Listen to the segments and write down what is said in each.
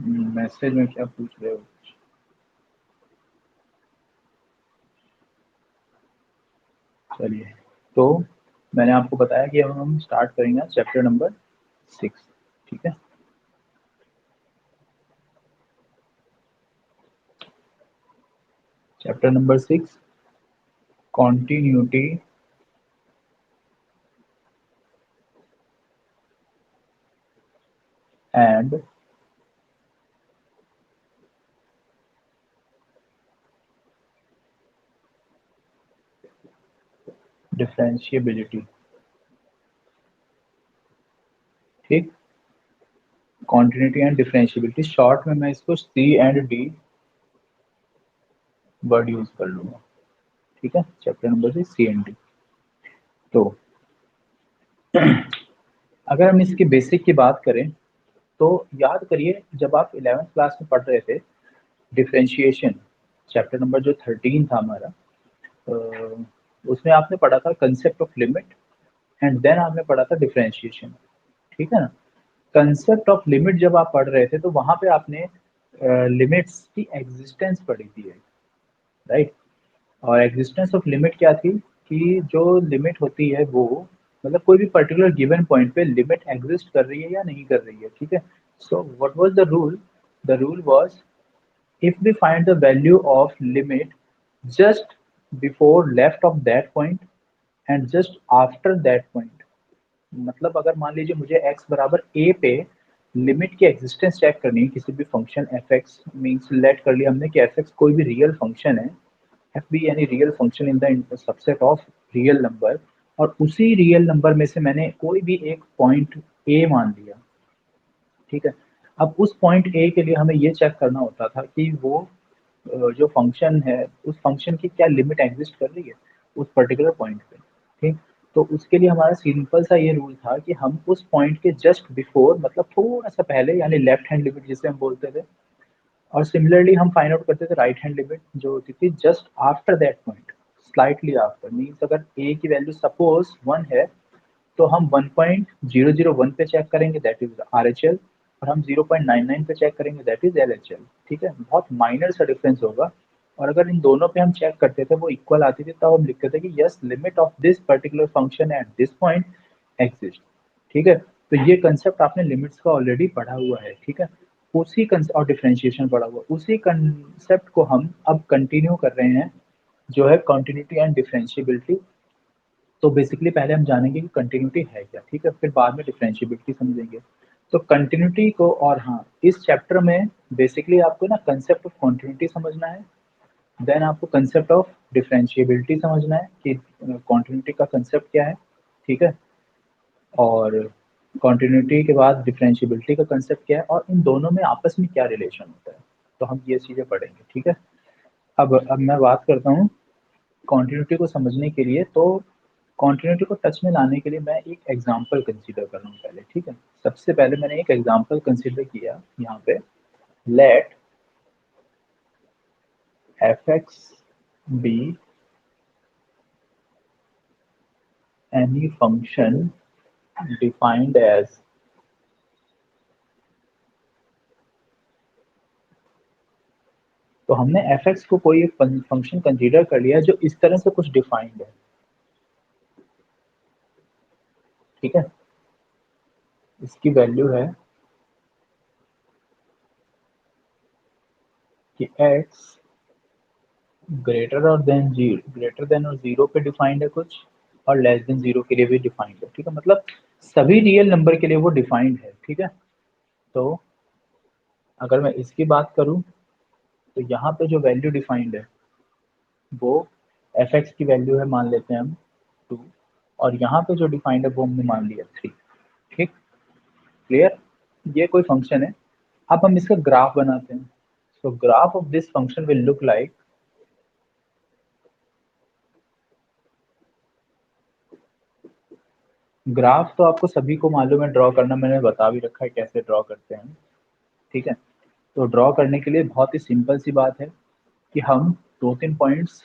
Message में क्या पूछ रहे हो? चलिए, तो मैंने आपको बताया कि अब हम स्टार्ट करेंगे चैप्टर नंबर 6। ठीक है, chapter number 6, continuity and differentiability. ठीक, कॉन्टिन्यूटी एंड डिफरेंशिएबिलिटी, शॉर्ट में मैं इसको C and D word use कर लूंगा। ठीक है, chapter number 6 C and D. तो अगर हम इसके बेसिक की बात करें तो याद करिए, जब आप 11th क्लास में पढ़ रहे थे डिफरेंशिएशन, चैप्टर नंबर जो 13 था हमारा, अ, उसमें आपने पढ़ा था concept of limit and then आपने पढ़ा था डिफरेंशिएशन। ठीक है ना? कंसेप्ट ऑफ लिमिट जब आप पढ़ रहे थे तो वहां पे आपने लिमिट्स की एग्जिस्टेंस पढ़ी थी, राइट? और एग्जिस्टेंस ऑफ लिमिट क्या थी कि जो लिमिट होती है वो, मतलब कोई भी पर्टिकुलर गिवन पॉइंट पे लिमिट एग्जिस्ट कर रही है या नहीं कर रही है। ठीक है, so what was the rule? The rule was, if we find the value of limit just before left of that point and just after that point, मतलब अगर मान लीजिए मुझे x बराबर a पे लिमिट की एग्जिस्टेंस चेक करनी है किसी भी function f x, means let कर लिया हमने कि एफ एक्स कोई भी रियल फंक्शन है, एफ बी यानी real function in the subset of real number, और उसी रियल नंबर में से मैंने कोई भी एक पॉइंट ए मान लिया। ठीक है, अब उस पॉइंट ए के लिए हमें ये चेक करना होता था कि वो जो फंक्शन है उस फंक्शन की क्या लिमिट एग्जिस्ट कर रही है उस पर्टिकुलर पॉइंट पे। ठीक, तो उसके लिए हमारा सिंपल सा ये रूल था कि हम उस पॉइंट के जस्ट बिफोर, मतलब थोड़ा सा पहले, यानी लेफ्ट हैंड लिमिट जिसे हम बोलते थे, और सिमिलरली हम फाइंड आउट करते थे राइट हैंड लिमिट जो होती थी just after that point, slightly after. Means अगर ए की वैल्यू सपोज 1 है तो हम 1.001 पे चेक करेंगे, that is are H L, और हम 0.99 पे चेक करेंगे, that is L H L. ठीक है, बहुत माइनर सा डिफरेंस होगा। और अगर इन दोनों पे हम चेक करते थे वो इक्वल आती थी, तब हम लिखते थे कि yes, limit of this particular function at this point exist. ठीक है, तो ये कंसेप्ट आपने लिमिट्स का ऑलरेडी पढ़ा हुआ है। ठीक है, उसी और डिफरेंशिएशन पढ़ा हुआ, उसी कंसेप्ट को हम अब कंटिन्यू कर रहे हैं, जो है कंटिन्यूटी एंड डिफरेंशिएबिलिटी। तो बेसिकली पहले हम जानेंगे कि कंटिन्यूटी है क्या, ठीक है, फिर बाद में डिफरेंशिएबिलिटी समझेंगे। तो कंटिन्यूटी को, और हाँ, इस चैप्टर में बेसिकली आपको ना कंसेप्ट ऑफ कंटिन्यूटी समझना है, देन आपको कंसेप्ट ऑफ डिफरेंशिएबिलिटी समझना है कि कंटिन्यूटी का कंसेप्ट क्या है। ठीक है, और कंटिन्यूटी के बाद डिफरेंशिएबिलिटी का कंसेप्ट क्या है और इन दोनों में आपस में क्या रिलेशन होता है, तो हम ये चीज़ें पढ़ेंगे। ठीक है, अब मैं बात करता हूँ कॉन्टिन्यूटी को समझने के लिए। तो कॉन्टिन्यूटी को टच में लाने के लिए मैं एक एग्जांपल कंसीडर कर रहा हूँ पहले। ठीक है, सबसे पहले मैंने एक एग्जांपल कंसीडर किया यहाँ पे, let f x be any function defined as, तो हमने एफ एक्स को कोई एक फंक्शन कंसीडर कर लिया जो इस तरह से कुछ डिफाइंड है। ठीक है, इसकी वैल्यू है कि x ग्रेटर और देन जीरो, ग्रेटर देन और जीरो पे डिफाइंड है कुछ, और लेस देन जीरो के लिए भी डिफाइंड है। ठीक है, मतलब सभी रियल नंबर के लिए वो डिफाइंड है। ठीक है, तो अगर मैं इसकी बात करूं तो यहाँ पे जो वैल्यू डिफाइंड है वो एफ एक्स की वैल्यू है, मान लेते हैं हम 2, और यहाँ पे जो डिफाइंड है वो हमने मान लिया 3। ठीक, क्लियर? ये कोई फंक्शन है। अब हम इसका ग्राफ बनाते हैं। सो graph of this function will look like, graph तो आपको सभी को मालूम है ड्रॉ करना, मैंने बता भी रखा है कैसे ड्रॉ करते हैं। ठीक है, तो ड्रॉ करने के लिए बहुत ही सिंपल सी बात है कि हम दो तीन पॉइंट्स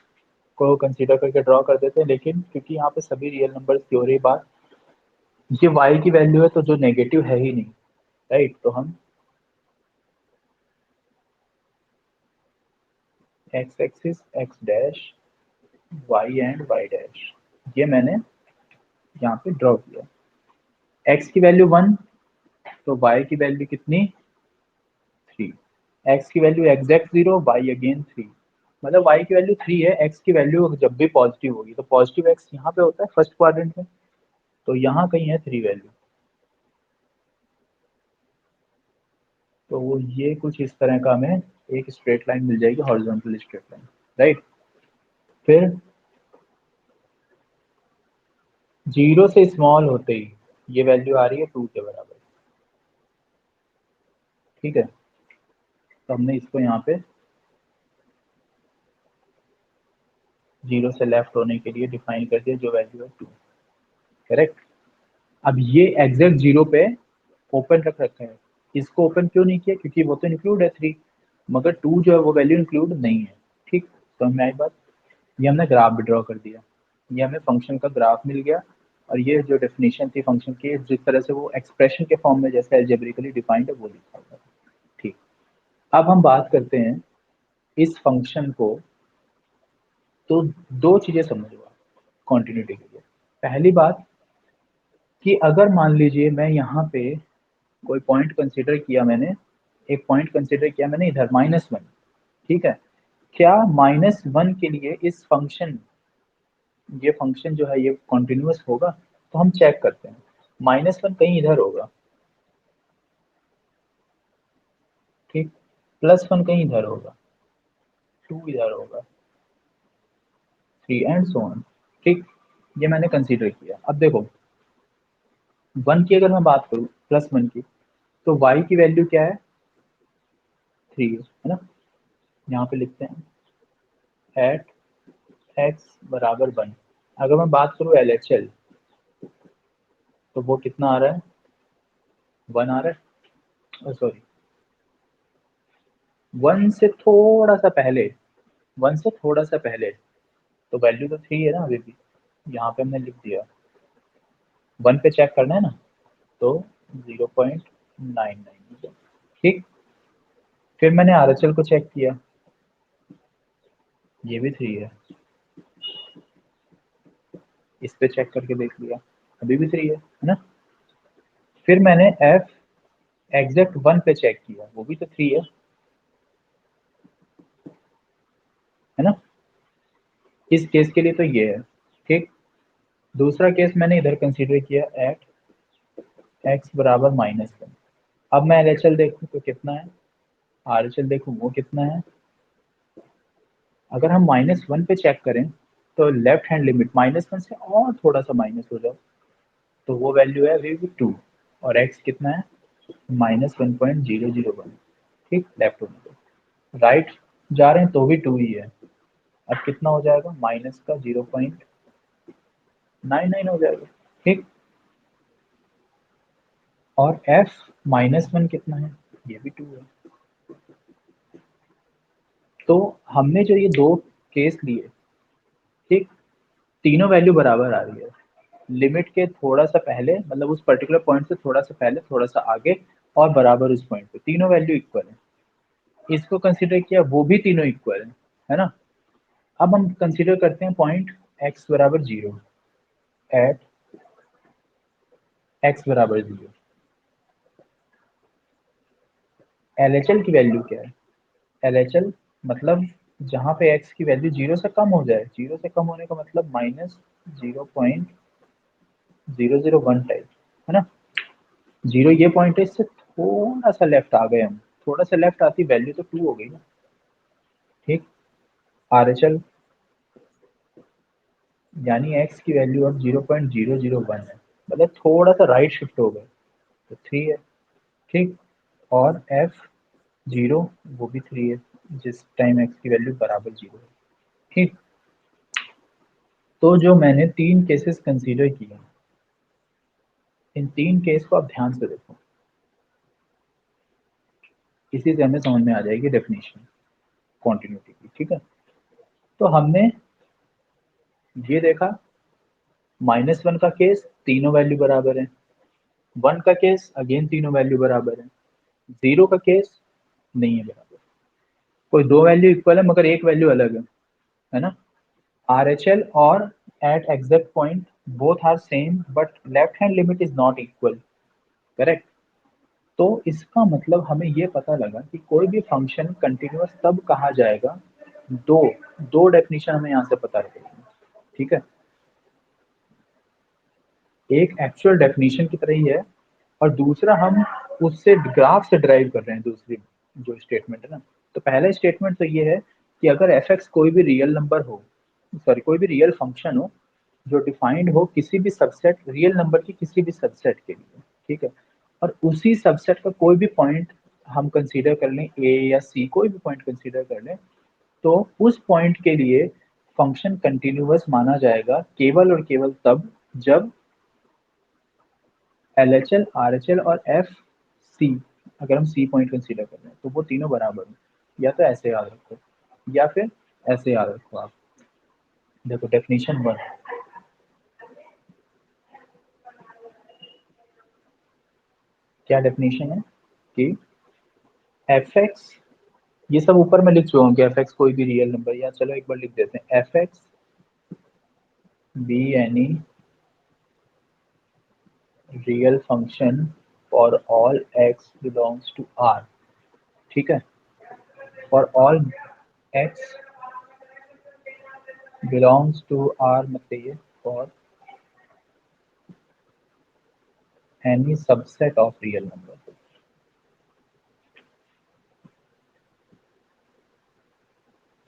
को कंसीडर करके ड्रॉ कर देते हैं, लेकिन क्योंकि यहाँ पे सभी रियल नंबर्स की हो रही बात, ये y की वैल्यू है तो जो नेगेटिव है ही नहीं, राइट? तो हम x axis x dash, y and y dash, ये मैंने यहाँ पे ड्रॉ किया। एक्स की वैल्यू 1, तो वाई की वैल्यू कितनी 3, एक्स की वैल्यू एग्जैक्ट 0, वाई अगेन 3, मतलब वाई की वैल्यू 3 है। एक्स की वैल्यू जब भी पॉजिटिव होगी तो पॉजिटिव एक्स यहाँ पे होता है फर्स्ट क्वाड्रेंट में, तो यहाँ कहीं है 3 वैल्यू। तो वो ये कुछ इस तरह का हमें एक स्ट्रेट लाइन मिल जाएगी, हॉरिजॉन्टल स्ट्रेट लाइन, राइट। फिर 0 से स्मॉल होते ही ये वैल्यू आ रही है 2 के बराबर, ठीक है। तो हमने इसको यहाँ पे 0 से लेफ्ट होने के लिए डिफाइन कर दिया, जो वैल्यू है 2, करेक्ट। अब ये एग्जैक्ट 0 पे ओपन रख रखा है, इसको ओपन क्यों नहीं किया, क्योंकि वो तो इंक्लूड है 3, मगर 2 जो है वो वैल्यू इंक्लूड नहीं है, ठीक। तो हमें आई बात, ये हमने ग्राफ भी ड्रॉ कर दिया, ये हमें फंक्शन का ग्राफ मिल गया। और ये जो डेफिनेशन थी फंक्शन की, जिस तरह से वो एक्सप्रेशन के फॉर्म में जैसे एल्जेब्रिकली डिफाइंड है वो लिखा हुआ है, ठीक। अब हम बात करते हैं इस फंक्शन को, तो दो चीजें समझो आप कॉन्टिन्यूटी के लिए। पहली बात कि अगर मान लीजिए मैं यहाँ पे कोई पॉइंट कंसीडर किया मैंने, एक पॉइंट कंसीडर किया मैंने इधर -1, ठीक है। क्या -1 के लिए इस फंक्शन, ये फंक्शन जो है ये कॉन्टिन्यूअस होगा, तो हम चेक करते हैं। -1 कहीं इधर होगा, ठीक। +1 कहीं इधर होगा, 2 इधर होगा, 3 एंड सो ऑन, ठीक। ये मैंने कंसीडर किया। अब देखो 1 की अगर मैं बात करूँ, +1 की, तो y की वैल्यू क्या है 3 है ना। यहाँ पे लिखते हैं एट x बराबर 1। अगर मैं बात करूँ LHL, तो वो कितना आ रहा है 1 आ रहा है, सॉरी 1 से थोड़ा सा पहले, 1 से थोड़ा सा पहले, तो वैल्यू तो 3 है ना अभी भी, यहाँ पे हमने लिख दिया। 1 पे चेक करना है ना, तो 0.99, ठीक। फिर मैंने RHL को चेक किया, ये भी 3 है। इस पे चेक करके देख लिया, अभी भी 3 है ना। फिर मैंने एफ एग्जैक्ट 1 पे चेक किया, वो भी तो 3 है ना। इस केस के लिए तो ये है, ठीक। दूसरा केस मैंने इधर कंसीडर किया एट x बराबर -1। अब मैं LHL देखूं तो कितना है, RHL देखूं वो कितना है। अगर हम -1 पे चेक करें, तो लेफ्ट हैंड लिमिट -1 से और थोड़ा सा माइनस हो जाओ, तो वो वैल्यू है अभी भी 2, और x कितना है -1.001, ठीक। लेफ्ट होने को राइट जा रहे हैं तो भी 2 ही है। अब कितना हो जाएगा, माइनस का 0.99 हो जाएगा, ठीक। और f -1 कितना है, ये भी 2 है। तो हमने जो ये दो केस लिए, ठीक, तीनों वैल्यू बराबर आ रही है, लिमिट के थोड़ा सा पहले, मतलब उस पर्टिकुलर पॉइंट से थोड़ा सा पहले, थोड़ा सा आगे, और बराबर उस पॉइंट पे, तीनों वैल्यू इक्वल है। इसको कंसीडर किया, वो भी तीनों इक्वल है ना। अब हम कंसीडर करते हैं पॉइंट x बराबर 0, एट x बराबर 0। LHL की वैल्यू क्या है, LHL मतलब जहाँ पे x की वैल्यू 0 से कम हो जाए, 0 से कम होने का मतलब -0.001 टाइप, है ना। 0 ये पॉइंट है, इससे थोड़ा सा लेफ्ट आ गए हम, थोड़ा सा लेफ्ट आती वैल्यू तो 2 हो गई ना, ठीक। RHL यानी x की वैल्यू अब 0.001 है, मतलब थोड़ा सा राइट शिफ्ट हो गए, तो 3 है, ठीक। और f 0 वो भी 3 है, जिस टाइम x की वैल्यू बराबर 0 है, ठीक। तो जो मैंने 3 केसेस कंसीडर किए, इन 3 केस को आप ध्यान से देखो, इसी से हमें समझ में आ जाएगी डेफिनेशन कॉन्टिन्यूटी की, ठीक है। तो हमने ये देखा, -1 का केस तीनों वैल्यू बराबर है, 1 का केस अगेन तीनों वैल्यू बराबर है, 0 का केस नहीं है बराबर। कोई दो वैल्यू इक्वल है मगर एक वैल्यू अलग है ना। RHL और at exact point both are same but left hand limit is not equal, correct. तो इसका मतलब हमें ये पता लगा कि कोई भी फंक्शन कंटिन्यूअस तब कहा जाएगा, दो दो डेफिनेशन हमें यहाँ से पता लगेगी, ठीक है। एक एक्चुअल डेफिनेशन की तरह ही है और दूसरा हम उससे ग्राफ से ड्राइव कर रहे हैं दूसरी जो स्टेटमेंट है ना। तो पहला स्टेटमेंट तो ये है कि अगर एफ एक्स कोई भी रियल नंबर हो, सॉरी कोई भी रियल फंक्शन हो जो डिफाइंड हो किसी भी सबसेट रियल नंबर की किसी भी सबसेट के लिए, ठीक है, और उसी सबसेट का कोई भी पॉइंट हम कंसीडर कर लें, ए या सी कोई भी पॉइंट कंसीडर कर लें, तो उस पॉइंट के लिए फंक्शन कंटिन्यूअस माना जाएगा केवल और केवल तब जब LHL RHL और FC, अगर हम सी पॉइंट कंसीडर कर रहे हैं तो वो तीनों बराबर हैं। या तो ऐसे याद रखो या फिर ऐसे याद रखो आप। देखो डेफिनेशन वन, क्या डेफिनेशन है कि एफ एक्स, ये सब ऊपर में लिख चुका हूँ कि एफ एक्स कोई भी रियल नंबर, या चलो एक बार लिख देते हैं, f x be any real function for all x belongs to R, ठीक है, for all x belongs to R मतलब ये for any subset of real number,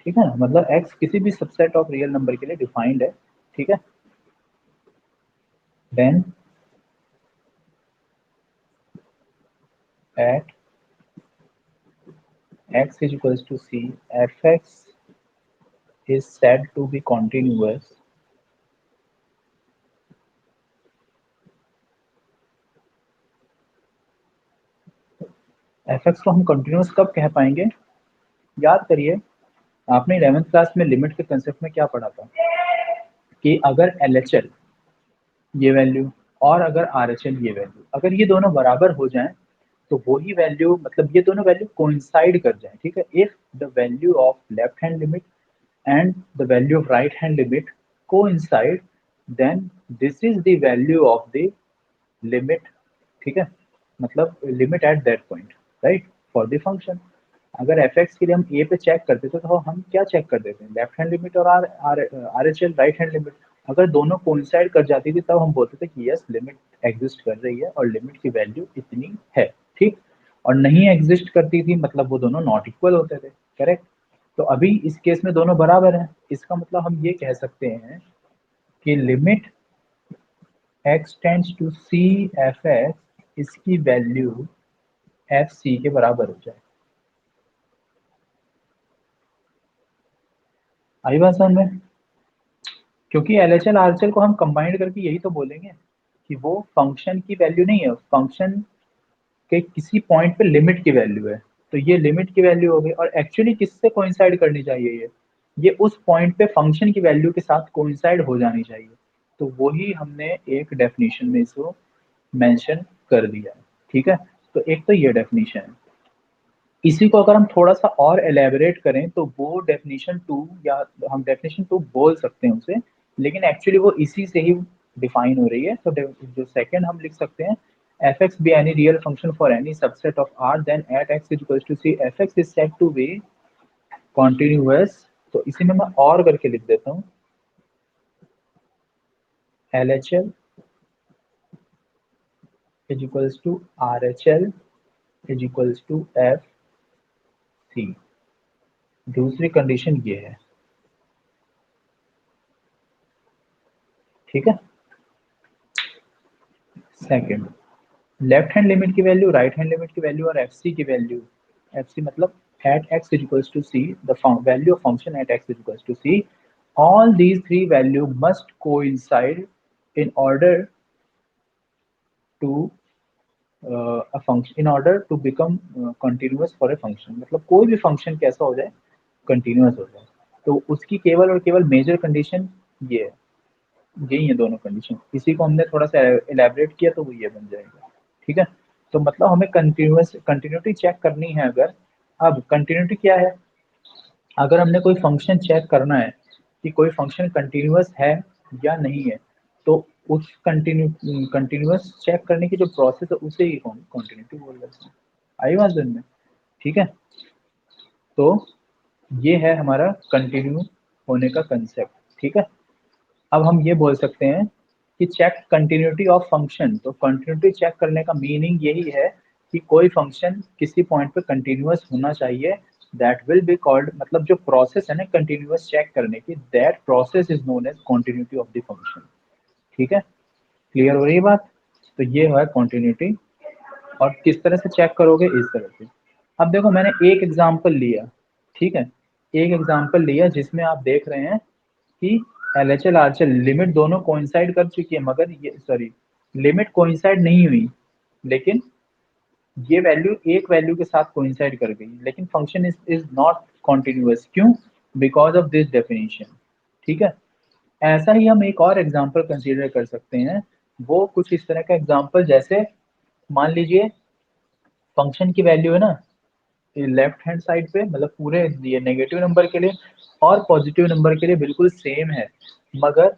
ठीक है ना, मतलब x किसी भी सबसेट ऑफ रियल नंबर के लिए डिफाइंड है, ठीक है। Then at x is equals to c, fx is said to be continuous fx को हम कंटिन्यूस कब कह पाएंगे, याद करिए आपने 11th क्लास में लिमिट के कंसेप्ट में क्या पढ़ा था कि अगर LHL ये वैल्यू और अगर RHL ये वैल्यू, अगर ये दोनों बराबर हो जाएं तो वही वैल्यू, मतलब ये दोनों वैल्यू कोइंसाइड कर जाएं, ठीक है। If the value of left hand limit and the value of right hand limit coincide, then this is the value of the limit, ठीक है, मतलब limit at that point, right, for the function. अगर F x के लिए हम ए पे check करते थे तो हम क्या चेक कर देते हैं, लेफ्ट हैंड लिमिट और or R H L right hand limit. अगर दोनों कोइंसाइड कर जाती थी तब हम बोलते थे कि यस लिमिट एग्जिस्ट कर रही है और लिमिट की वैल्यू इतनी है, ठीक। और नहीं एग्जिस्ट करती थी मतलब वो दोनों नॉट इक्वल होते थे, करेक्ट। तो अभी इस केस में दोनों बराबर हैं, इसका मतलब हम ये कह सकते हैं कि limit x tends to c f x, इसकी वैल्यू एफ सी के बराबर हो जाए। आई बात समझ में, क्योंकि L H L R H L को हम कंबाइंड करके यही तो बोलेंगे कि वो फंक्शन की वैल्यू नहीं है, फंक्शन के किसी पॉइंट पे लिमिट की वैल्यू है। तो ये लिमिट की वैल्यू हो गई और एक्चुअली किससे कोइंसाइड करनी चाहिए, ये उस पॉइंट पे फंक्शन की वैल्यू के साथ कोइंसाइड हो जानी चाहिए। तो वही हमने एक डेफिनेशन में इसको मेंशन कर दिया है, ठीक है। तो एक तो ये डेफिनेशन है, इसी को अगर हम थोड़ा सा और एलेबरेट करें तो वो डेफिनेशन टू, या हम डेफिनेशन टू बोल सकते हैं उसे, लेकिन एक्चुअली वो इसी से ही डिफाइन हो रही है। तो जो सेकंड हम लिख सकते हैं, f x be any real function for any subset of R then at x is equal to c f x is said to be continuous. तो इसी में मैं और करके लिख देता हूँ, L H L is equals to R H L is equals to f c. दूसरी कंडीशन ये है, ठीक है। सेकंड, लेफ्ट हैंड लिमिट की वैल्यू, राइट हैंड लिमिट की वैल्यू और एफ सी की वैल्यू, एफ सी मतलब at x is equals to c, the value of function at x is equals to c, all these three value must coincide in order to a function, in order to become continuous for a function। मतलब कोई भी function कैसा हो जाए, continuous हो जाए। तो उसकी केवल और केवल मेजर कंडीशन ये है, यही है दोनों कंडीशन। इसी को हमने थोड़ा सा एलैबोरेट किया तो वो ये बन जाएगा, ठीक है। तो मतलब हमें कंटिन्यूटी चेक करनी है अगर, अब कंटिन्यूटी क्या है, अगर हमने कोई फंक्शन चेक करना है कि कोई फंक्शन कंटिन्यूअस है या नहीं है, तो उस कंटिन्यूअस चेक करने की जो प्रोसेस है उसे ही कंटिन्यूटी बोल देते हैं। आई बात समझ में? ठीक है, तो ये है हमारा कंटिन्यू होने का कंसेप्ट। ठीक है, अब हम ये बोल सकते हैं कि चेक कंटिन्यूटी ऑफ फंक्शन। तो कंटिन्यूटी चेक करने का मीनिंग यही है कि कोई फंक्शन किसी पॉइंट पे कंटिन्यूअस होना चाहिए। दैट विल बी कॉल्ड, मतलब जो प्रोसेस है ना कंटिन्यूअस चेक करने की, that process is known as continuity of the function. ठीक है, क्लियर हो रही है बात? तो ये है कंटिन्यूटी। और किस तरह से चेक करोगे? इस तरह से। अब देखो मैंने एक एग्जांपल लिया, ठीक है, एक एग्जांपल लिया जिसमें आप देख रहे हैं कि LHL RHL लिमिट दोनों कोइंसाइड कर चुकी है, मगर ये सॉरी लिमिट कोइंसाइड नहीं हुई, लेकिन ये वैल्यू एक वैल्यू के साथ कोइंसाइड कर गई, लेकिन फंक्शन इज नॉट कॉन्टिन्यूअस। क्यों? Because of this definition. ठीक है, ऐसा ही हम एक और एग्जांपल कंसीडर कर सकते हैं। वो कुछ इस तरह का एग्जांपल, जैसे मान लीजिए फंक्शन की वैल्यू है ना लेफ्ट हैंड साइड पे, मतलब पूरे ये नेगेटिव नंबर के लिए और पॉजिटिव नंबर के लिए बिल्कुल सेम है, मगर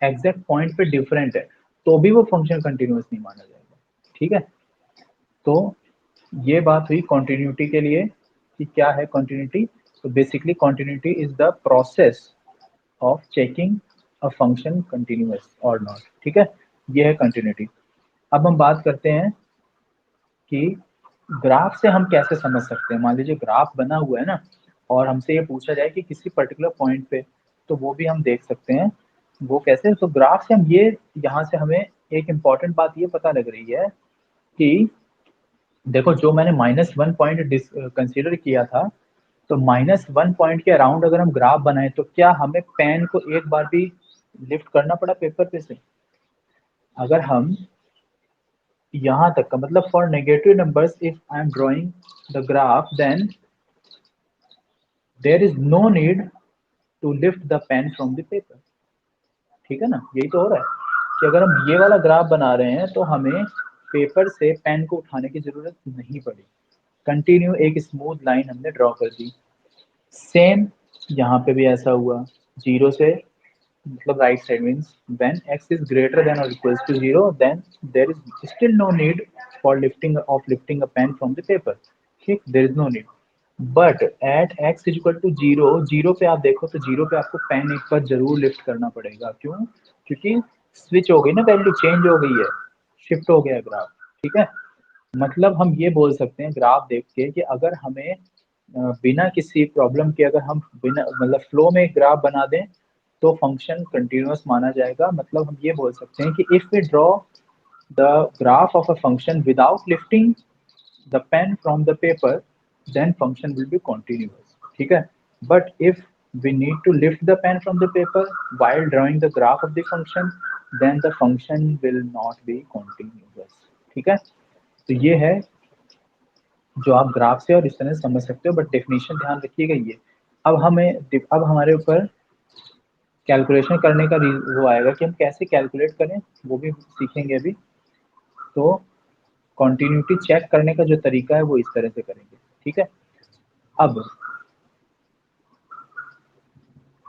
एग्जैक्ट पॉइंट पे डिफरेंट है, तो भी वो फंक्शन कंटिन्यूअस नहीं माना जाएगा। ठीक है, तो ये बात हुई कॉन्टिन्यूटी के लिए कि क्या है कॉन्टिन्यूटी। तो basically continuity is the process of checking a function continuous और नॉट। ठीक है, ये है कंटिन्यूटी। अब हम बात करते हैं कि ग्राफ से हम कैसे समझ सकते हैं। मान लीजिए ग्राफ बना हुआ है ना, और हमसे ये पूछा जाए कि किसी पर्टिकुलर पॉइंट पे, तो वो भी हम देख सकते हैं। वो कैसे? तो ग्राफ से हम ये, यहाँ से हमें एक इम्पॉर्टेंट बात ये पता लग रही है कि देखो जो मैंने -1 पॉइंट कंसिडर किया था, तो -1 पॉइंट के अराउंड अगर हम ग्राफ बनाए तो क्या हमें पेन को एक बार भी लिफ्ट करना पड़ा पेपर पे से? अगर हम यहाँ तक का, मतलब for negative numbers if I am drawing the graph, then there is no need to lift the pen from the paper. ठीक है ना, यही तो हो रहा है कि अगर हम ये वाला ग्राफ बना रहे हैं तो हमें पेपर से पेन को उठाने की जरूरत नहीं पड़ी। कंटिन्यू एक स्मूथ लाइन हमने ड्रॉ कर दी। सेम यहाँ पे भी ऐसा हुआ, जीरो से, मतलब right side means when x is greater than और equals to zero, then there is still no need for lifting a pen from the paper. ठीक, there is no need. But at x is equal to zero, zero पे आप देखो तो zero पे आपको pen एक बार जरूर लिफ्ट करना पड़ेगा। क्यों? क्योंकि स्विच हो गई ना, वैल्यू चेंज हो गई है, शिफ्ट हो गया ग्राफ। ठीक है, मतलब हम ये बोल सकते हैं ग्राफ देख के कि अगर हमें बिना किसी प्रॉब्लम के, अगर हम बिना मतलब फ्लो में ग्राफ बना दें तो फंक्शन कंटिन्यूअस माना जाएगा। मतलब हम ये बोल सकते हैं कि if we draw the graph of a function without lifting the pen from the paper, then function will be continuous. ठीक है, but if we need to lift the pen from the paper while drawing the graph of the function, then the function will not be continuous. ठीक है, तो ये है जो आप graph से और इस तरह से समझ सकते हो, बट डेफिनेशन ध्यान रखिएगा ये। अब हमारे ऊपर कैलकुलेशन करने का वो आएगा कि हम कैसे कैलकुलेट करें, वो भी सीखेंगे अभी। तो कॉन्टिन्यूटी चेक करने का जो तरीका है वो इस तरह से करेंगे। ठीक है, अब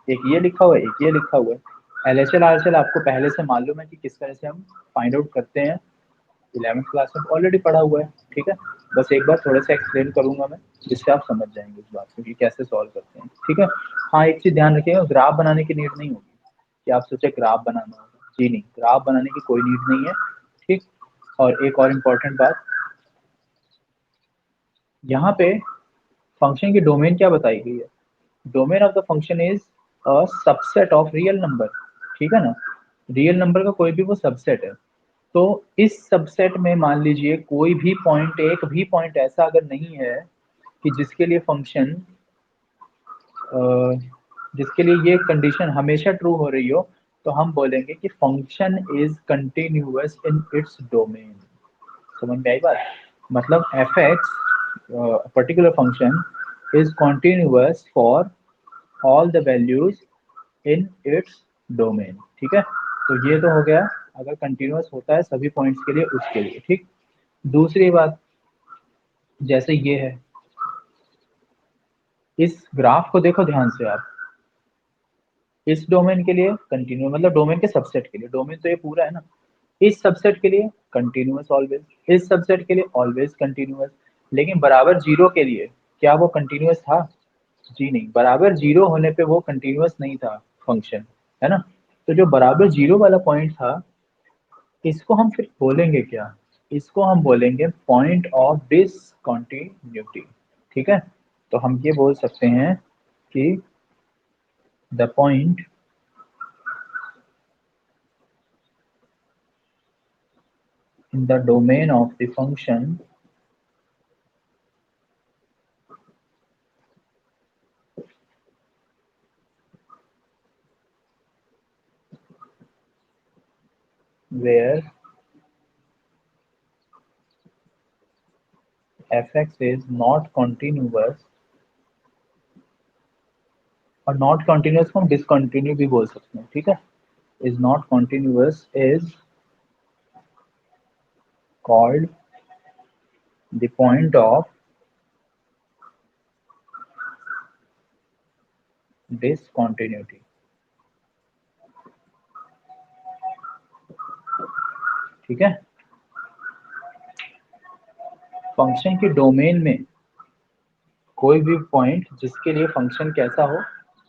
एक ये लिखा हुआ है, एक ये लिखा हुआ है। LHL RHL आपको पहले से मालूम है कि किस तरह से हम फाइंड आउट करते हैं, 11th क्लास में ऑलरेडी पढ़ा हुआ है। ठीक है, बस एक बार थोड़ा सा एक्सप्लेन करूंगा मैं, जिससे आप समझ जाएंगे इस बात को कि कैसे सॉल्व करते हैं। ठीक है, हाँ एक चीज ध्यान रखिएगा, ग्राफ बनाने की नीड नहीं होगी कि आप सोचे ग्राफ बनाना होगा। जी नहीं, ग्राफ बनाने की कोई नीड नहीं है। ठीक, और एक और इम्पोर्टेंट बात, यहाँ पे फंक्शन की डोमेन क्या बताई गई है? Domain of the function is a subset of real number. ठीक है ना, रियल नंबर का कोई भी वो सबसेट है। तो इस सबसेट में मान लीजिए कोई भी पॉइंट, एक भी पॉइंट ऐसा अगर नहीं है कि जिसके लिए फंक्शन, जिसके लिए ये कंडीशन हमेशा ट्रू हो रही हो, तो हम बोलेंगे कि function is continuous in its domain. समझ में आई बात? मतलब F x particular function is continuous for all the values in its domain. ठीक है, तो ये तो हो गया अगर कंटिन्यूअस होता है सभी पॉइंट्स के लिए, उसके लिए। ठीक, दूसरी बात, जैसे ये है, इस ग्राफ को देखो ध्यान से आप, इस डोमेन के लिए कंटिन्यूस, मतलब डोमेन के सबसेट के लिए, डोमेन तो ये पूरा है ना, इस सबसेट के लिए कंटिन्यूस ऑलवेज, इस सबसेट के लिए ऑलवेज कंटिन्यूस। लेकिन बराबर जीरो के लिए क्या वो कंटिन्यूस था? जी नहीं, बराबर जीरो होने पे वो कंटिन्यूस नहीं था फंक्शन, है ना। तो जो बराबर जीरो वाला पॉइंट था, इसको हम फिर बोलेंगे क्या? इसको हम बोलेंगे पॉइंट ऑफ डिसकंटिन्यूटी। ठीक है, तो हम ये बोल सकते हैं कि the point in the domain of the function where fx is not continuous, और नॉट कंटिन्यूस को हम डिसकंटिन्यू भी बोल सकते हैं, ठीक है। Is not continuous is called the point of discontinuity. ठीक है, फंक्शन के डोमेन में कोई भी पॉइंट जिसके लिए फंक्शन कैसा हो,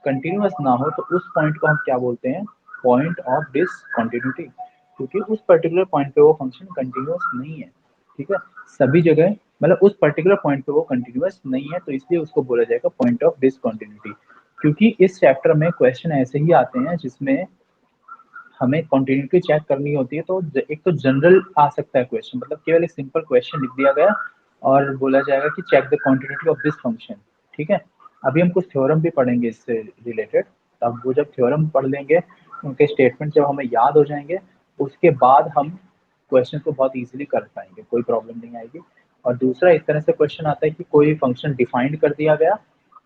कंटिन्यूस ना हो, तो उस पॉइंट को हम क्या बोलते हैं? पॉइंट ऑफ डिसकंटिन्यूटी, क्योंकि उस पर्टिकुलर पॉइंट पे वो फंक्शन कंटिन्यूस नहीं है। ठीक है, सभी जगह मतलब उस पर्टिकुलर पॉइंट पे वो कंटिन्यूस नहीं है, तो इसलिए उसको बोला जाएगा पॉइंट ऑफ डिसकंटिन्यूटी। क्योंकि इस चैप्टर में क्वेश्चन ऐसे ही आते हैं जिसमें हमें कंटिन्यूटी चेक करनी होती है। तो एक तो जनरल आ सकता है क्वेश्चन, मतलब केवल एक सिंपल क्वेश्चन लिख दिया गया और बोला जाएगा कि check the continuity of this function. ठीक है, अभी हम कुछ थ्योरम भी पढ़ेंगे इससे रिलेटेड। अब वो जब थ्योरम पढ़ लेंगे, उनके स्टेटमेंट जब हमें याद हो जाएंगे, उसके बाद हम क्वेश्चन को बहुत इजीली कर पाएंगे, कोई प्रॉब्लम नहीं आएगी। और दूसरा, इस तरह से क्वेश्चन आता है कि कोई फंक्शन डिफाइंड कर दिया गया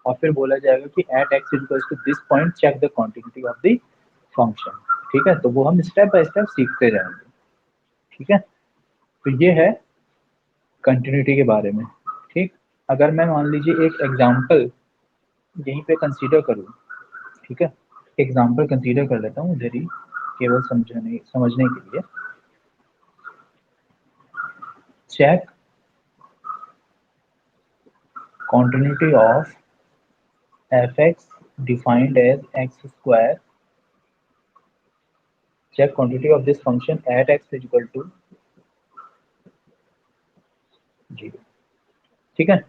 और फिर बोला जाएगा कि at x equals to this point check the continuity of the function. ठीक है, तो वो हम स्टेप बाय स्टेप सीखते जाएंगे। ठीक है, तो ये है कंटिन्यूटी के बारे में। ठीक, अगर मैं मान लीजिए एक एग्जांपल यहीं पे कंसीडर करूँ, ठीक है, एग्जांपल कंसीडर कर लेता हूँ इधर ही, केवल समझने के लिए। Check continuity of fx defined as x square, check quantity of this function at x is equal to 0। ठीक है,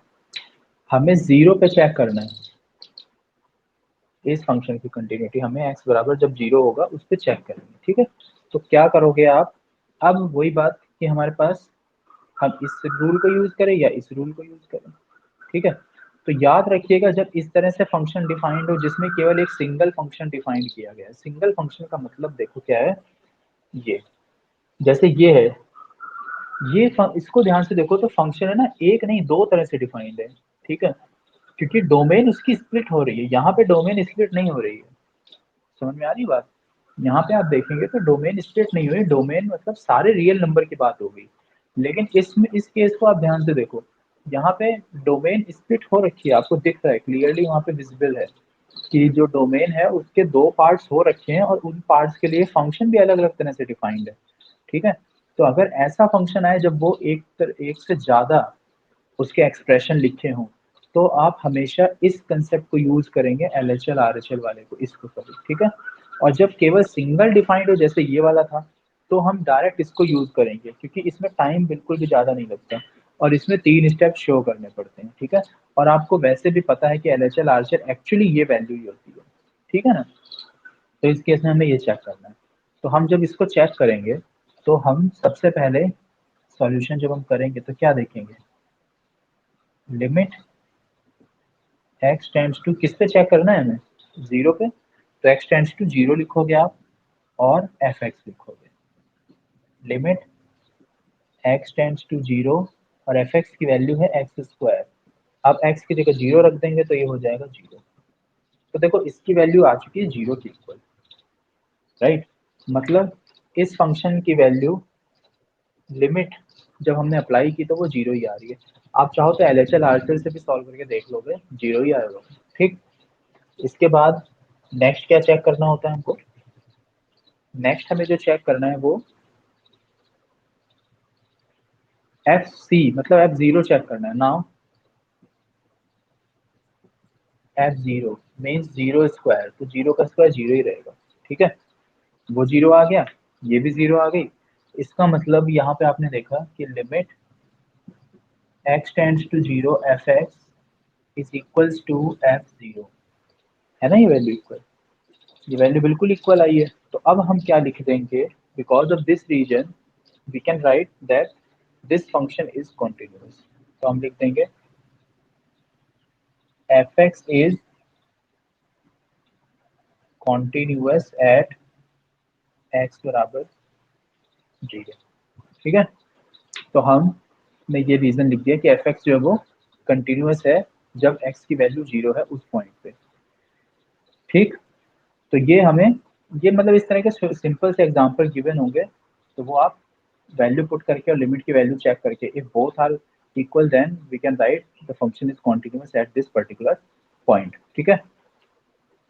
हमें 0 पे चेक करना है इस फंक्शन की कंटिन्यूटी, हमें x बराबर जब 0 होगा उस पर चेक करेंगे। ठीक है, तो क्या करोगे आप? अब वही बात कि हमारे पास, हम इस रूल को यूज करें या इस रूल को यूज करें। ठीक है, तो याद रखिएगा जब इस तरह से फंक्शन डिफाइंड हो जिसमें केवल एक सिंगल फंक्शन डिफाइंड किया गया है, सिंगल फंक्शन का मतलब देखो क्या है, ये जैसे ये है, इसको ध्यान से देखो तो फंक्शन है ना, एक नहीं दो तरह से डिफाइंड है। ठीक है, क्योंकि डोमेन उसकी स्प्लिट हो रही है, यहाँ पे डोमेन स्प्लिट नहीं हो रही है। समझ में आ रही बात? यहाँ पे आप देखेंगे तो डोमेन स्प्लिट नहीं हुई, डोमेन मतलब सारे रियल नंबर की बात हो गई। लेकिन इसमें इस केस को आप ध्यान से देखो, यहाँ पे डोमेन स्प्लिट हो रखी है, आपको दिख रहा है क्लियरली, वहाँ पे विजिबल है कि जो डोमेन है उसके दो पार्ट्स हो रखे हैं और उन पार्ट्स के लिए फंक्शन भी अलग अलग तरह से डिफाइंड है। ठीक है, तो अगर ऐसा फंक्शन आए जब वो एक से ज्यादा उसके एक्सप्रेशन लिखे हों, तो आप हमेशा इस कंसेप्ट को यूज करेंगे, LHL RHL वाले को, इसको कभी। ठीक है, और जब केवल सिंगल डिफाइंड हो जैसे ये वाला था, तो हम डायरेक्ट इसको यूज करेंगे, क्योंकि इसमें टाइम बिल्कुल भी ज्यादा नहीं लगता और इसमें 3 स्टेप शो करने पड़ते हैं। ठीक है, और आपको वैसे भी पता है कि LHL RHL एक्चुअली ये वैल्यू ही होती है। ठीक है ना, तो इस केस में हमें ये चेक करना है। तो हम जब इसको चेक करेंगे, तो हम सबसे पहले सॉल्यूशन जब हम करेंगे तो क्या देखेंगे, लिमिट x टेंड्स टू, किस पे चेक करना है हमें? 0 पे, तो x टेंड्स टू 0 लिखोगे आप और fx लिखोगे। लिमिट x टेंड्स टू 0 और fx की वैल्यू है एक्स स्क्वायर। अब x की जगह 0 रख देंगे तो ये हो जाएगा 0। तो देखो इसकी वैल्यू आ चुकी है 0 की इक्वल, राइट। मतलब इस फंक्शन की वैल्यू, लिमिट जब हमने अप्लाई की तो वो 0 ही आ रही है। आप चाहो तो LHL RHL से भी सॉल्व करके देख लोगे, 0 ही आएगा। ठीक, इसके बाद नेक्स्ट क्या चेक करना होता है हमको? नेक्स्ट हमें जो चेक करना है वो FC मतलब F0 चेक करना है। नाउ F0 मीन्स 0 स्क्वायर, तो 0 का स्क्वायर 0 ही रहेगा। ठीक है, वो 0 आ गया, ये भी 0 आ गई। इसका मतलब यहाँ पे आपने देखा कि limit x tends to 0 fx is equals to F0, है ना, ये वैल्यू इक्वल, ये वैल्यू बिल्कुल इक्वल आई है। तो अब हम क्या लिख देंगे? Because of this reason we can write that this function is continuous. तो हम लिख देंगे fx is continuous at x बराबर 0। ठीक है, तो हमने ये रीजन लिख दिया कि fx जो है वो कंटिन्यूअस है जब x की वैल्यू 0 है उस पॉइंट पे। ठीक, तो ये हमें, ये मतलब इस तरह के सिंपल से एग्जांपल गिवन होंगे, तो वो आप वैल्यू पुट करके और लिमिट की वैल्यू चेक करके if both are equal then we can write the function is continuous at this particular point. ठीक है,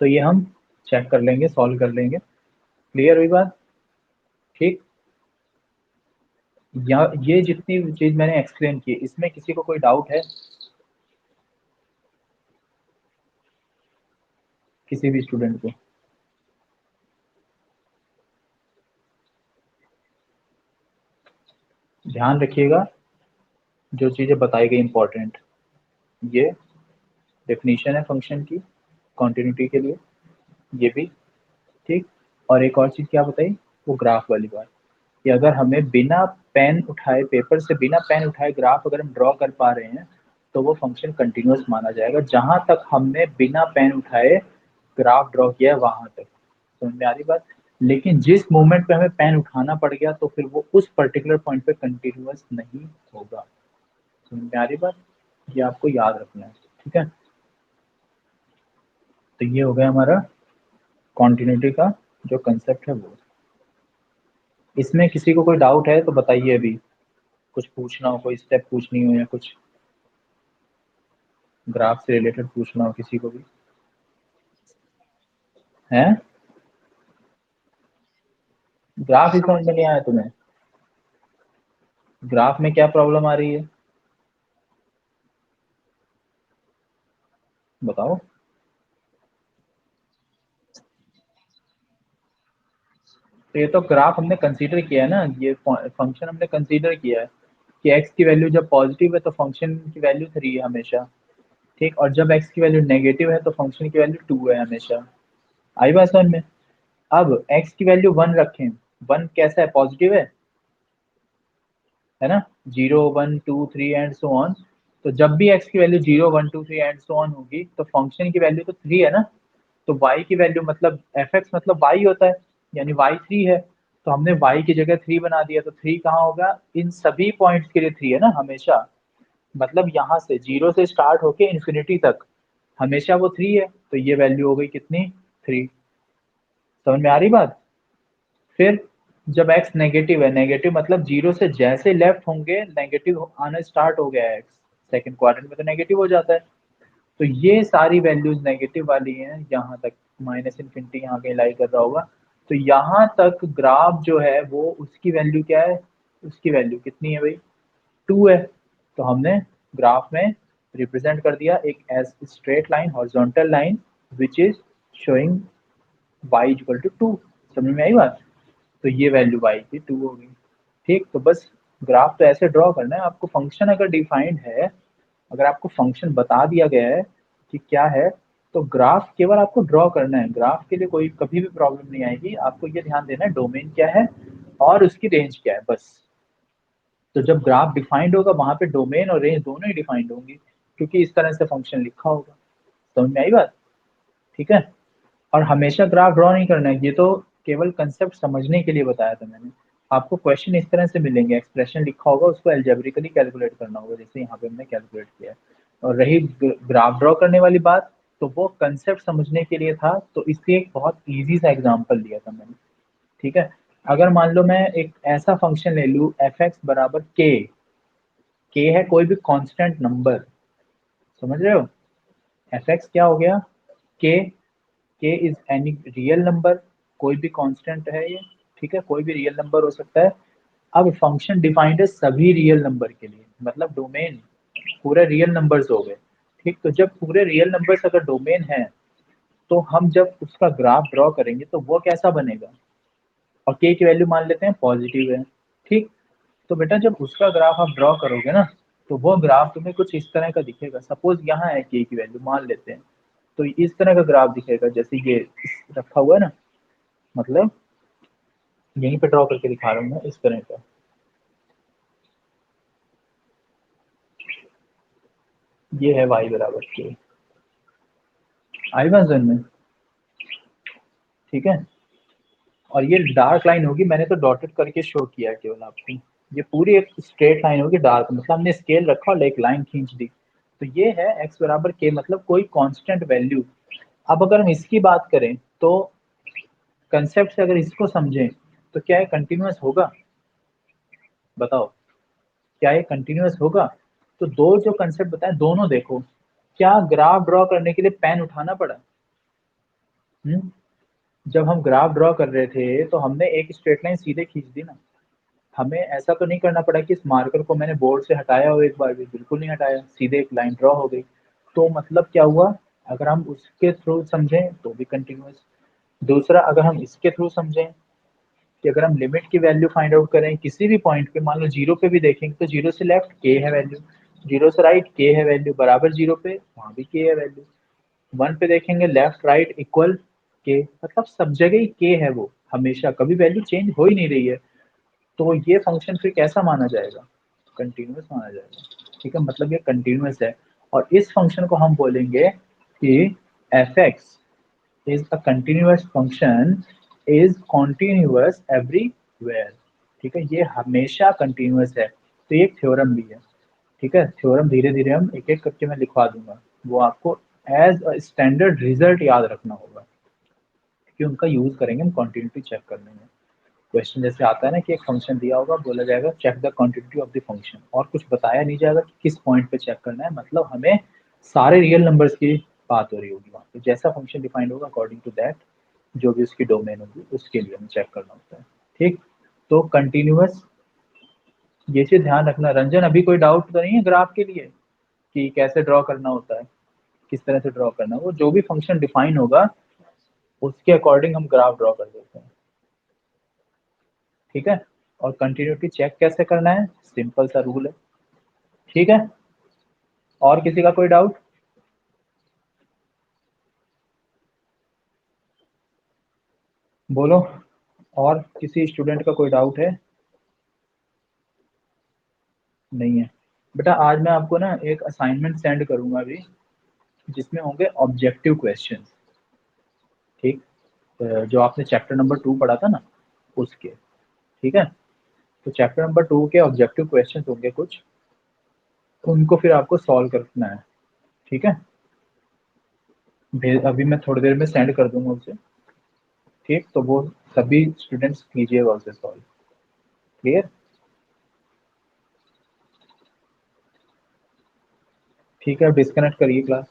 तो ये हम चेक कर लेंगे, सॉल्व कर लेंगे। क्लियर हुई बात? ठीक, या ये जितनी चीज मैंने एक्सप्लेन की इसमें किसी को कोई डाउट है? किसी भी स्टूडेंट को? ध्यान रखिएगा जो चीजें बताई गई इंपॉर्टेंट, ये डेफिनेशन है फंक्शन की कॉन्टिन्यूटी के लिए, ये भी। ठीक, और एक और चीज क्या बताई, वो ग्राफ वाली बात, कि अगर हमें बिना पेन उठाए, पेपर से बिना पेन उठाए ग्राफ अगर हम ड्रॉ कर पा रहे हैं तो वो फंक्शन कंटिन्यूअस माना जाएगा, जहां तक हमने बिना पेन उठाए ग्राफ ड्रॉ किया है वहां तक। समझ में आ रही बात? लेकिन जिस मोमेंट पे हमें पेन उठाना पड़ गया तो फिर वो उस पर्टिकुलर पॉइंट पे कंटिन्यूअस नहीं होगा। समझ में आ रही बात? ये आपको याद रखना है। ठीक है, तो ये हो गया हमारा कॉन्टिन्यूटी का जो कंसेप्ट है वो। इसमें किसी को कोई डाउट है तो बताइए, अभी कुछ पूछना हो, कोई स्टेप पूछनी हो या कुछ ग्राफ से रिलेटेड पूछना हो किसी को भी है? ग्राफ ही समझ में नहीं आया तुम्हें? ग्राफ में क्या प्रॉब्लम आ रही है बताओ? तो ये तो ग्राफ हमने कंसीडर किया है ना, ये फंक्शन हमने कंसीडर किया है कि x की वैल्यू जब पॉजिटिव है तो फंक्शन की वैल्यू 3 है हमेशा। ठीक, और जब x की वैल्यू नेगेटिव है तो फंक्शन की वैल्यू 2 है हमेशा। आई बात समझ में? अब x की वैल्यू 1 रखें, 1 कैसा है, पॉजिटिव है ना, 0 1 2 3 एंड सो ऑन। तो जब भी x की वैल्यू 0 1 2 3 एंड सो ऑन होगी तो फंक्शन की वैल्यू तो 3 है ना, तो y की वैल्यू मतलब fx मतलब y होता है, यानी y 3 है। तो हमने y की जगह 3 बना दिया, तो 3 कहाँ होगा, इन सभी पॉइंट्स के लिए 3 है ना हमेशा, मतलब यहाँ से 0 से स्टार्ट होके इन्फिनिटी तक हमेशा वो 3 है, तो ये वैल्यू हो गई कितनी, 3। समझ में आ रही बात? फिर जब x नेगेटिव है, नेगेटिव मतलब 0 से जैसे लेफ्ट होंगे नेगेटिव आना स्टार्ट हो गया है, x सेकंड क्वाड्रेंट में तो नेगेटिव हो जाता है। तो ये सारी वैल्यूज नेगेटिव वाली हैं यहाँ तक, माइनस इन्फिनिटी यहाँ कहीं लाई कर रहा होगा। तो यहाँ तक ग्राफ जो है वो उसकी वैल्यू क्या है, उसकी वैल्यू कितनी है भाई, 2 है। तो हमने ग्राफ में रिप्रेजेंट कर दिया एक as straight line, horizontal line which is showing y equal to 2। समझ में आई बात? तो ये वैल्यू y की 2 होगी। ठीक, तो बस ग्राफ तो ऐसे ड्रॉ करना है आपको, फंक्शन अगर डिफाइंड है, अगर आपको फंक्शन बता दिया गया है कि क्या है, तो ग्राफ केवल आपको ड्रॉ करना है, ग्राफ के लिए कोई कभी भी प्रॉब्लम नहीं आएगी। आपको ये ध्यान देना है डोमेन क्या है और उसकी रेंज क्या है, बस। तो जब ग्राफ डिफाइंड होगा वहां पे डोमेन और रेंज दोनों ही डिफाइंड होंगी, क्योंकि इस तरह से फंक्शन लिखा होगा। समझ में आई बात? ठीक है, और हमेशा ग्राफ ड्रॉ नहीं करना है, ये तो केवल कंसेप्ट समझने के लिए बताया था मैंने। आपको क्वेश्चन इस तरह से मिलेंगे, एक्सप्रेशन लिखा होगा उसको एल्जेब्रिकली कैलकुलेट करना होगा, जैसे यहाँ पे हमने कैलकुलेट किया है। और रही ग्राफ ड्रॉ करने वाली बात, तो वो कंसेप्ट समझने के लिए था, तो इसलिए एक बहुत इजी सा एग्जांपल दिया था मैंने। ठीक है, अगर मान लो मैं एक ऐसा फंक्शन ले लूँ एफ एक्स बराबर के, के है कोई भी कांस्टेंट नंबर, समझ रहे हो। एफ एक्स क्या हो गया, के इज एनी रियल नंबर, कोई भी कांस्टेंट है ये, ठीक है, कोई भी रियल नंबर हो सकता है। अब फंक्शन डिफाइंड है सभी रियल नंबर के लिए, मतलब डोमेन पूरे रियल नंबर्स हो गए, ठीक। तो जब पूरे रियल नंबर्स अगर डोमेन है तो हम जब उसका ग्राफ ड्रॉ करेंगे तो वो कैसा बनेगा, और के की वैल्यू मान लेते हैं पॉजिटिव है, ठीक। तो बेटा जब उसका ग्राफ आप ड्रॉ करोगे ना तो वो ग्राफ तुम्हें कुछ इस तरह का दिखेगा। सपोज यहाँ है के की वैल्यू मान लेते हैं, तो इस तरह का ग्राफ दिखेगा जैसे ये रखा हुआ है ना, मतलब यहीं पे ड्रॉ करके दिखा रहा हूँ मैं इस तरह का। ये है y बराबर के, आई वर्जन में, ठीक है। और ये डार्क लाइन होगी, मैंने तो डॉटेड करके शो किया है केवल आपको। ये पूरी एक स्ट्रेट लाइन होगी डार्क, मतलब हमने स्केल रखा और एक लाइन खींच दी। तो ये है x बराबर के, मतलब कोई कांस्टेंट वैल्यू। अब अगर हम इसकी बात करें तो कंसेप्ट से अगर इसको समझें तो क्या ये कंटिन्यूअस होगा, बताओ क्या ये कंटिन्यूअस होगा। तो दो जो कंसेप्ट बताए दोनों देखो, क्या ग्राफ ड्रॉ करने के लिए पेन उठाना पड़ा। हम्म जब हम ग्राफ ड्रॉ कर रहे थे तो हमने एक स्ट्रेट लाइन सीधे खींच दी ना, हमें ऐसा तो नहीं करना पड़ा कि इस मार्कर को मैंने बोर्ड से हटाया हो एक बार भी, बिल्कुल नहीं हटाया, सीधे एक लाइन ड्रॉ हो गई। तो मतलब क्या हुआ, अगर हम उसके थ्रू समझें तो भी कंटिन्यूअस। दूसरा अगर हम इसके थ्रू समझें कि अगर हम लिमिट की वैल्यू फाइंड आउट करें किसी भी पॉइंट पे, मान लो जीरो पे भी देखेंगे तो जीरो से लेफ्ट के है वैल्यू, जीरो से राइट के है वैल्यू, बराबर जीरो पे वहां भी के है वैल्यू, वन पे देखेंगे लेफ्ट राइट इक्वल के, मतलब सब जगह ही के है, वो हमेशा कभी वैल्यू चेंज हो ही नहीं रही है। तो ये फंक्शन फिर कैसा माना जाएगा, कंटिन्यूअस माना जाएगा, ठीक है, मतलब ये कंटिन्यूअस है। और इस फंक्शन को हम बोलेंगे कि f x is a continuous function is continuous everywhere, ठीक है, ये हमेशा कंटिन्यूअस है। तो ये एक थ्योरम भी है, ठीक है। थ्योरम धीरे धीरे हम एक एक करके मैं लिखवा दूंगा, वो आपको एज अ स्टैंडर्ड रिजल्ट याद रखना होगा, क्योंकि उनका यूज करेंगे हम कॉन्टिन्यूटी चेक करने में। क्वेश्चन जैसे आता है ना कि एक फंक्शन दिया होगा, बोला जाएगा check the continuity of the function, और कुछ बताया नहीं जाएगा कि किस पॉइंट पे चेक करना है, मतलब हमें सारे रियल नंबर्स की बात हो रही होगी वहाँ पे, जैसा फंक्शन डिफाइंड होगा अकॉर्डिंग टू दैट जो भी उसकी डोमेन होगी उसके लिए हमें चेक करना होता है, ठीक। तो कंटिन्यूअस, ये चीज ध्यान रखना। रंजन अभी कोई डाउट तो नहीं है ग्राफ के लिए कि कैसे ड्रॉ करना होता है, किस तरह से ड्रॉ करना है, वो जो भी फंक्शन डिफाइन होगा उसके अकॉर्डिंग हम ग्राफ ड्रॉ कर देते हैं, ठीक है। और कंटिन्यूटी चेक कैसे करना है, सिंपल सा रूल है, ठीक है। और किसी का कोई डाउट, बोलो। और किसी स्टूडेंट का कोई डाउट है, नहीं है। बेटा आज मैं आपको ना एक असाइनमेंट सेंड करूंगा अभी, जिसमें होंगे ऑब्जेक्टिव क्वेश्चन, ठीक। जो आपने चैप्टर नंबर 2 पढ़ा था ना उसके, ठीक है। तो चैप्टर नंबर 2 के ऑब्जेक्टिव क्वेश्चन होंगे कुछ, उनको फिर आपको सॉल्व करना है, ठीक है। अभी मैं थोड़ी देर में सेंड कर दूंगा उसे, ठीक। तो वो सभी स्टूडेंट्स कीजिएगा उसे सॉल्व, क्लियर। ठीक है, डिस्कनेक्ट करिए क्लास।